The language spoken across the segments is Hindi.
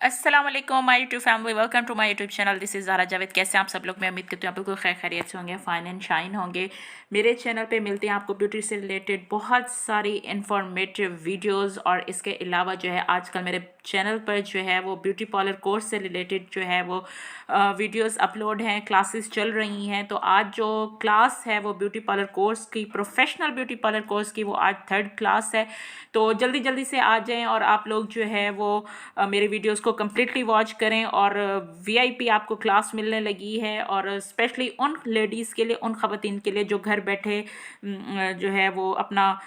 अस्सलाम वालेकुम my YouTube family, welcome to my YouTube channel. This is Zara Javed. कैसे हैं आप सब लोग? मैं उम्मीद करती हूँ आप बिल्कुल खैर खैरियत से होंगे, फाइन एंड शाइन होंगे। मेरे चैनल पे मिलती हैं आपको ब्यूटी से रिलेटेड बहुत सारी इंफॉर्मेटिव वीडियोस, और इसके अलावा जो है आजकल मेरे चैनल पर जो है वो ब्यूटी पार्लर कोर्स से रिलेटेड जो है वो वीडियोस अपलोड हैं, क्लासेस चल रही हैं। तो आज जो क्लास है वो ब्यूटी पार्लर कोर्स की, प्रोफेशनल ब्यूटी पार्लर कोर्स की, वो आज 3rd क्लास है। तो जल्दी जल्दी से आ जाएं और आप लोग जो है वो मेरे वीडियोस को कम्प्लीटली वॉच करें। और वीआईपी आपको क्लास मिलने लगी है, और स्पेशली उन लेडीज़ के लिए, उन ख़वातीन के लिए जो घर बैठे जो है वो अपना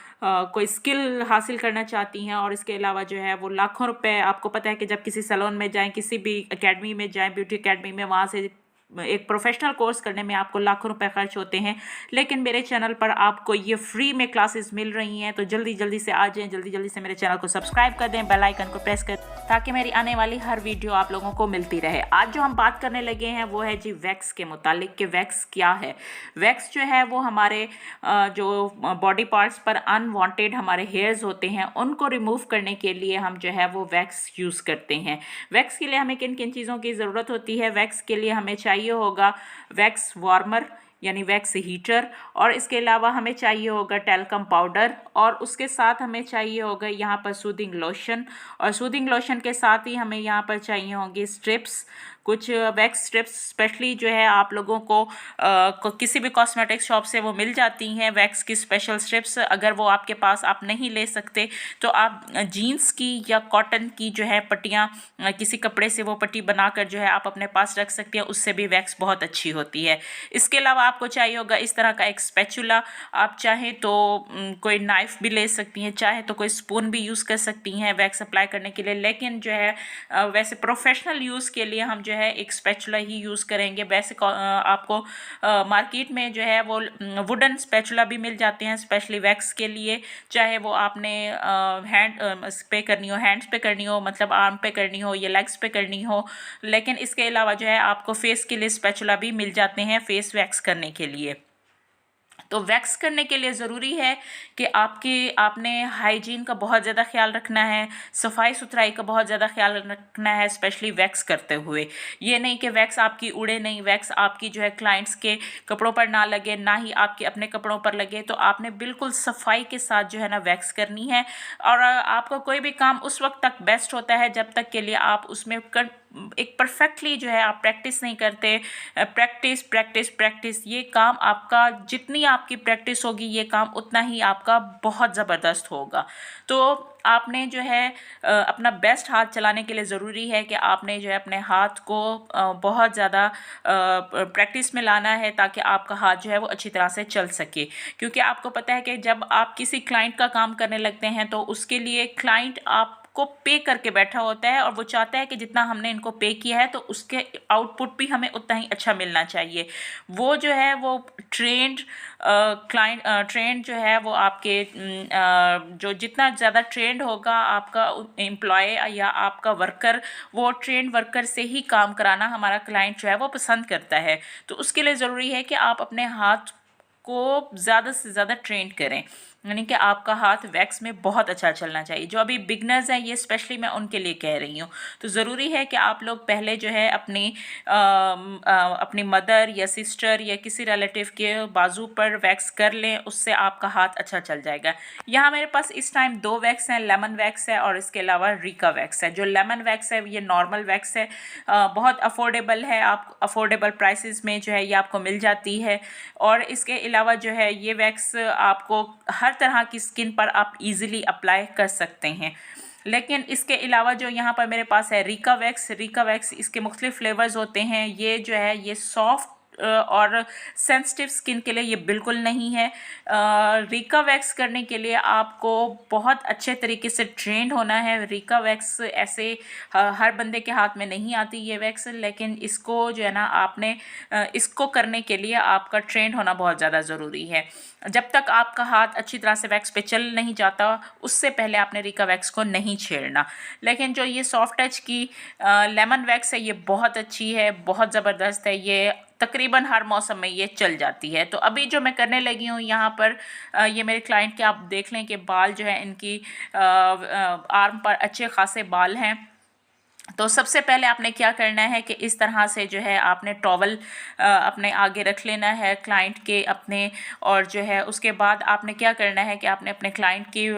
कोई स्किल हासिल करना चाहती हैं। और इसके अलावा जो है वो लाखों रुपए, आपको पता है कि जब किसी सैलून में जाएं, किसी भी एकेडमी में जाएं, ब्यूटी एकेडमी में, वहाँ से एक प्रोफेशनल कोर्स करने में आपको लाखों रुपए खर्च होते हैं। लेकिन मेरे चैनल पर आपको ये फ्री में क्लासेस मिल रही हैं। तो जल्दी जल्दी से आ जाएं, जल्दी जल्दी से मेरे चैनल को सब्सक्राइब कर दें, बेल आइकन को प्रेस कर, ताकि मेरी आने वाली हर वीडियो आप लोगों को मिलती रहे। आज जो हम बात करने लगे हैं वो है जी वैक्स के मुतालिक, कि वैक्स क्या है। वैक्स जो है वो हमारे जो बॉडी पार्ट्स पर अनवांटेड हमारे हेयर्स होते हैं, उनको रिमूव करने के लिए हम जो है वो वैक्स यूज़ करते हैं। वैक्स के लिए हमें किन किन चीज़ों की ज़रूरत होती है? वैक्स के लिए हमें चाहिए होगा वैक्स वार्मर यानी वैक्स हीटर, और इसके अलावा हमें चाहिए होगा टैल्कम पाउडर, और उसके साथ हमें चाहिए होगा यहाँ पर सूदिंग लोशन, और सूदिंग लोशन के साथ ही हमें यहाँ पर चाहिए होंगी स्ट्रिप्स, कुछ वैक्स स्ट्रिप्स। स्पेशली जो है आप लोगों को किसी भी कॉस्मेटिक शॉप से वो मिल जाती हैं वैक्स की स्पेशल स्ट्रिप्स। अगर वो आपके पास आप नहीं ले सकते तो आप जीन्स की या कॉटन की जो है पट्टियाँ, किसी कपड़े से वो पट्टी बनाकर जो है आप अपने पास रख सकते हैं, उससे भी वैक्स बहुत अच्छी होती है। इसके अलावा आपको चाहिए होगा इस तरह का एक स्पैचुला। आप चाहें तो कोई नाइफ भी ले सकती हैं, चाहे तो कोई स्पून भी यूज़ कर सकती हैं वैक्स अप्लाई करने के लिए। लेकिन जो है वैसे प्रोफेशनल यूज़ के लिए हम जो है एक स्पैचुला ही यूज़ करेंगे। वैसे आपको मार्केट में जो है वो वुडन स्पैचुला भी मिल जाते हैं स्पेशली वैक्स के लिए, चाहे वो आपने हैंड पे करनी हो, हैंड्स पे करनी हो, मतलब आर्म पे करनी हो या लेग्स पे करनी हो। लेकिन इसके अलावा जो है आपको फेस के लिए स्पैचुला भी मिल जाते हैं फेस वैक्स करने के लिए। तो वैक्स करने के लिए ज़रूरी है कि आपने हाइजीन का बहुत ज़्यादा ख्याल रखना है, सफाई सुथराई का बहुत ज़्यादा ख्याल रखना है, स्पेशली वैक्स करते हुए। ये नहीं कि वैक्स आपकी उड़े नहीं, वैक्स आपकी जो है क्लाइंट्स के कपड़ों पर ना लगे, ना ही आपके अपने कपड़ों पर लगे। तो आपने बिल्कुल सफाई के साथ जो है ना वैक्स करनी है। और आपका कोई भी काम उस वक्त तक बेस्ट होता है जब तक के लिए आप उसमें एक परफेक्टली जो है आप प्रैक्टिस नहीं करते। प्रैक्टिस प्रैक्टिस प्रैक्टिस, ये काम आपका, जितनी आपकी प्रैक्टिस होगी ये काम उतना ही आपका बहुत ज़बरदस्त होगा। तो आपने जो है अपना बेस्ट हाथ चलाने के लिए ज़रूरी है कि आपने जो है अपने हाथ को बहुत ज़्यादा प्रैक्टिस में लाना है, ताकि आपका हाथ जो है वो अच्छी तरह से चल सके। क्योंकि आपको पता है कि जब आप किसी क्लाइंट का काम करने लगते हैं तो उसके लिए क्लाइंट आपको पे करके बैठा होता है, और वो चाहता है कि जितना हमने इनको पे किया है तो उसके आउटपुट भी हमें उतना ही अच्छा मिलना चाहिए। वो जो है वो ट्रेंड ट्रेंड जो है वो आपके जो जितना ज़्यादा ट्रेंड होगा आपका एम्प्लॉय या आपका वर्कर, वो ट्रेंड वर्कर से ही काम कराना हमारा क्लाइंट जो है वो पसंद करता है। तो उसके लिए ज़रूरी है कि आप अपने हाथ को ज़्यादा से ज़्यादा ट्रेन करें, यानी कि आपका हाथ वैक्स में बहुत अच्छा चलना चाहिए। जो अभी बिगनर्स हैं, ये स्पेशली मैं उनके लिए कह रही हूँ। तो ज़रूरी है कि आप लोग पहले जो है अपनी मदर या सिस्टर या किसी रिलेटिव के बाजू पर वैक्स कर लें, उससे आपका हाथ अच्छा चल जाएगा। यहाँ मेरे पास इस टाइम 2 वैक्स हैं, लेमन वैक्स है और इसके अलावा रिका वैक्स है। जो लेमन वैक्स है ये नॉर्मल वैक्स है, बहुत अफोर्डेबल है, आप अफोर्डेबल प्राइसेस में जो है ये आपको मिल जाती है। और इसके अलावा जो है ये वैक्स आपको हर तरह की स्किन पर आप इजीली अप्लाई कर सकते हैं। लेकिन इसके अलावा जो यहाँ पर मेरे पास है रिका वैक्स, इसके मुख्तलिफ फ्लेवर्स होते हैं। ये जो है ये सॉफ्ट और सेंसिटिव स्किन के लिए ये बिल्कुल नहीं है। रिका वैक्स करने के लिए आपको बहुत अच्छे तरीके से ट्रेंड होना है। रिका वैक्स ऐसे हर बंदे के हाथ में नहीं आती ये वैक्स, लेकिन इसको जो है ना आपने इसको करने के लिए आपका ट्रेंड होना बहुत ज़्यादा ज़रूरी है। जब तक आपका हाथ अच्छी तरह से वैक्स पे चल नहीं जाता, उससे पहले आपने रिका वैक्स को नहीं छेड़ना। लेकिन जो ये सॉफ्ट टच की लेमन वैक्स है ये बहुत अच्छी है, बहुत ज़बरदस्त है। ये तकरीबन हर मौसम में ये चल जाती है। तो अभी जो मैं करने लगी हूँ यहाँ पर ये मेरे क्लाइंट के, आप देख लें कि बाल जो है इनकी आर्म पर अच्छे खासे बाल हैं। तो सबसे पहले आपने क्या करना है कि इस तरह से जो है आपने टॉवल अपने आगे रख लेना है क्लाइंट के अपने, और जो है उसके बाद आपने क्या करना है कि आपने अपने क्लाइंट की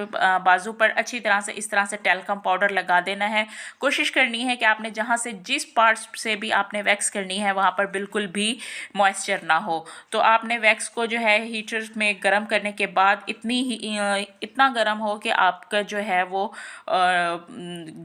बाजू पर अच्छी तरह से इस तरह से टैल्कम पाउडर लगा देना है। कोशिश करनी है कि आपने जहाँ से जिस पार्ट्स से भी आपने वैक्स करनी है वहाँ पर बिल्कुल भी मॉइस्चर ना हो। तो आपने वैक्स को जो है हीटर में गर्म करने के बाद इतना गर्म हो कि आपका जो है वो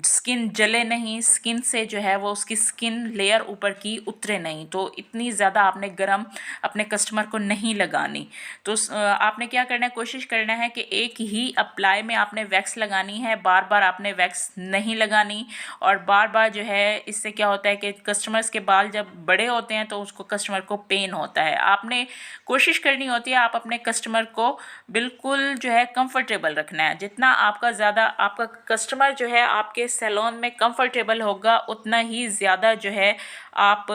स्किन जले नहीं, स्किन से जो है वो उसकी स्किन लेयर ऊपर की उतरे नहीं। तो इतनी ज़्यादा आपने गरम अपने कस्टमर को नहीं लगानी। तो आपने क्या करना है, कोशिश करना है कि एक ही अप्लाई में आपने वैक्स लगानी है, बार बार आपने वैक्स नहीं लगानी। और बार बार जो है इससे क्या होता है कि कस्टमर्स के बाल जब बड़े होते हैं तो उसको कस्टमर को पेन होता है। आपने कोशिश करनी होती है आप अपने कस्टमर को बिल्कुल जो है कंफर्टेबल रखना है। जितना आपका ज़्यादा आपका कस्टमर जो है आपके सैलून में कंफर्टेबल होगा उतना ही ज़्यादा जो है आप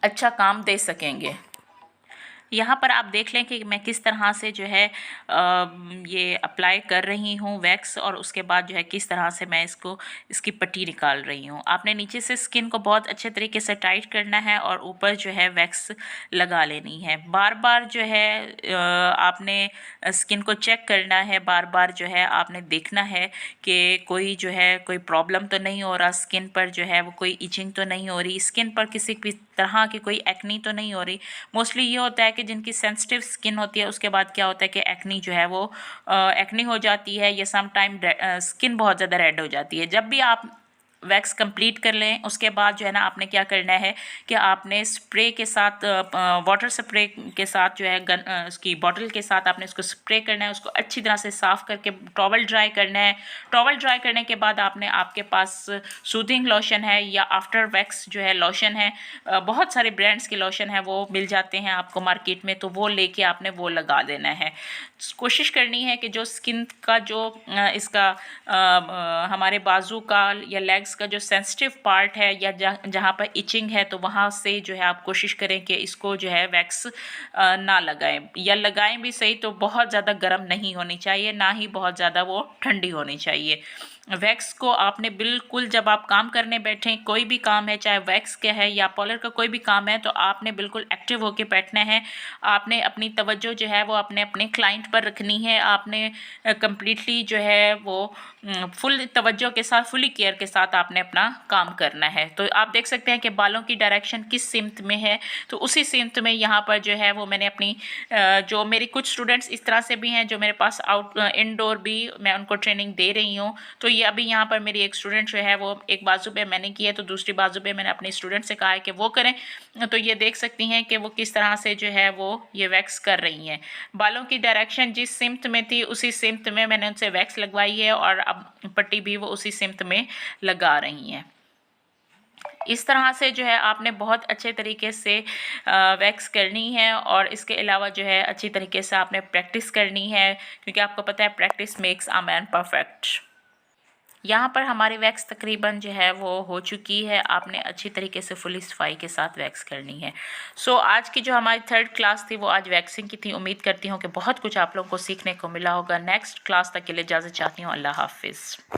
अच्छा काम दे सकेंगे। यहाँ पर आप देख लें कि मैं किस तरह से जो है ये अप्लाई कर रही हूँ वैक्स, और उसके बाद जो है किस तरह से मैं इसकी पट्टी निकाल रही हूँ। आपने नीचे से स्किन को बहुत अच्छे तरीके से टाइट करना है और ऊपर जो है वैक्स लगा लेनी है। बार बार जो है आपने स्किन को चेक करना है, बार बार जो है आपने देखना है कि कोई जो है कोई प्रॉब्लम तो नहीं हो रहा स्किन पर, जो है वो कोई इचिंग तो नहीं हो रही, स्किन पर किसी भी तरह की कोई एक्नी तो नहीं हो रही। मोस्टली ये होता है कि जिनकी सेंसिटिव स्किन होती है उसके बाद क्या होता है कि एक्नी जो है वो एक्नी हो जाती है, या सम टाइम स्किन बहुत ज़्यादा रेड हो जाती है। जब भी आप वैक्स कंप्लीट कर लें उसके बाद जो है ना आपने क्या करना है कि आपने स्प्रे के साथ वाटर स्प्रे के साथ जो है उसकी बॉटल के साथ आपने उसको स्प्रे करना है, उसको अच्छी तरह से साफ़ करके टॉवल ड्राई करना है। टॉवल ड्राई करने के बाद आपने आपके पास सूदिंग लोशन है या आफ्टर वैक्स जो है लोशन है, बहुत सारे ब्रांड्स के लोशन है वो मिल जाते हैं आपको मार्केट में, तो वो लेके आपने वो लगा देना है। कोशिश करनी है कि जो स्किन का जो इसका हमारे बाजू का या लेग्स का जो सेंसिटिव पार्ट है या जहाँ पर इचिंग है तो वहाँ से जो है आप कोशिश करें कि इसको जो है वैक्स ना लगाएं, या लगाएं भी सही तो बहुत ज़्यादा गर्म नहीं होनी चाहिए, ना ही बहुत ज़्यादा वो ठंडी होनी चाहिए। वैक्स को आपने बिल्कुल जब आप काम करने बैठें, कोई भी काम है चाहे वैक्स का है या पॉलर का कोई भी काम है, तो आपने बिल्कुल एक्टिव होकर बैठना है। आपने अपनी तवज्जो जो है वो अपने क्लाइंट पर रखनी है। आपने कम्प्लीटली जो है वो फुल तवज्जो के साथ, फुली केयर के साथ आपने अपना काम करना है। तो आप देख सकते हैं कि बालों की डायरेक्शन किस सिमत में है, तो उसी सिमत में यहाँ पर जो है वो मैंने अपनी जो मेरी कुछ स्टूडेंट्स इस तरह से भी हैं जो मेरे पास इनडोर भी मैं उनको ट्रेनिंग दे रही हूँ। तो ये अभी यहाँ पर मेरी एक स्टूडेंट जो है वो एक बाजू पे मैंने की है, तो दूसरी बाजू पे मैंने अपने स्टूडेंट से कहा है कि वो करें। तो ये देख सकती हैं कि वो किस तरह से जो है वो ये वैक्स कर रही हैं। बालों की डायरेक्शन जिस सिमत में थी उसी सिमत में मैंने उनसे वैक्स लगवाई है, और अब पट्टी भी वो उसी सिमत में लगा रही हैं। इस तरह से जो है आपने बहुत अच्छे तरीके से वैक्स करनी है, और इसके अलावा जो है अच्छी तरीके से आपने प्रैक्टिस करनी है, क्योंकि आपको पता है practice makes a man perfect. यहाँ पर हमारी वैक्स तकरीबन जो है वो हो चुकी है। आपने अच्छी तरीके से फुली सफाई के साथ वैक्स करनी है। सो आज की जो हमारी 3rd क्लास थी वो आज वैक्सिंग की थी। उम्मीद करती हूँ कि बहुत कुछ आप लोगों को सीखने को मिला होगा। नेक्स्ट क्लास तक के लिए इजाज़त चाहती हूँ। अल्लाह हाफिज़।